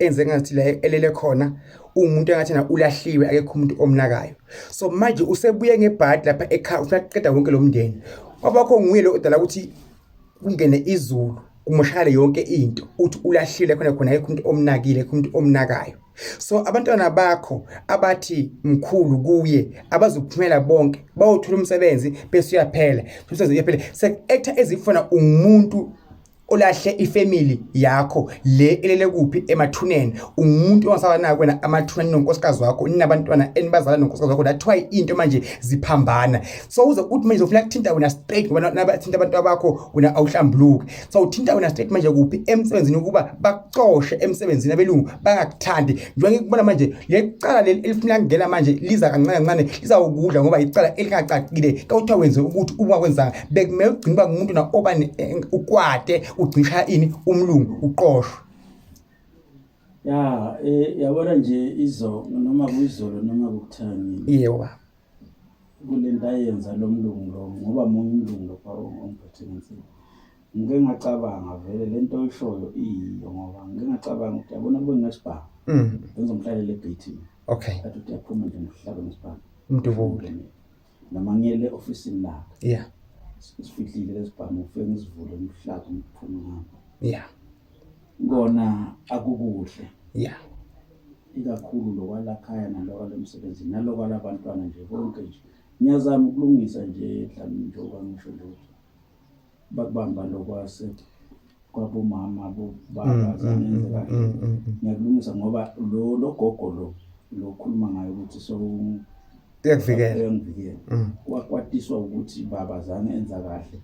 enze ngathi la elele khona umuntu engathina ulahliwe akekho umuntu omnakayo. So manje usebuye ngebhadi lapha ekhaya usaqeda konke lo mndeni kwabakho nguye lo odala ukuthi kungene izulu kumoshakale yonke into uthi ulahlile khona akekho umuntu omnakile akekho umuntu omnakayo. So abantwana bakho abathi mkhulu kuye abazophumela bonke bawuthola umsebenzi bese uyaphela umsebenzi uyaphela se-actor ezifuna umuntu olahle ifamily yakho le elele kuphi emathuneni umuntu ongasaba nako wena amathuneni nonkosikazi wakho ninabantwana enibazala nonkosikazi wakho that's why into manje ziphambana. So uze uthi manje ufuna ukuthinta wena straight ngoba nabathinta abantu bakho wena awuhlambuluki. So uthinta wena straight manje kuphi emsebenzini ukuba bakuxoshe emsebenzini abelungu bangakuthandi njengoba ngikubona manje lecala leli elifuna ukungena manje liza kancane kancane lizawukudla ngoba icala elikacacile kawuthiwa wenze ukuthi ungakwenzanga bekumele ugcina umuntu na obani ukwate ugcisha ini umlungu uqoshwe. Yabona nje izo noma kuyizolo noma kukuthani Yebo kule nto ayenza lo mlungu lo ngoba munye umlungu lapha omphethe ngisini ngike ngacabanga vele lento oyishoyo iyo ngoba ngike ngacabanga ukuthi yabona kube ngesibhamu ngizomhlalela egate okay athi uyaphuma nje ngihlala ngesibhamu umdubule noma ngiyele office lakhe yeah sifihlile lesibhamu ufike ngisivule umhlaba umphuma ngapha yeah ngona akukuhle yeah ikakhulu lokwalakhaya nalokwalomsebenzi nalokwalabantwana nje konke nje ngiyazama ukulungisa nje mhlawumbe njengoba ngisho nje bakubamba lokwase kwabomama bobaba zangenze kahle ngiyakulungisa ngoba lo gogo lo khuluma ngayo ukuthi so uyakuvikela wakwatiswa ukuthi baba zange enza kahle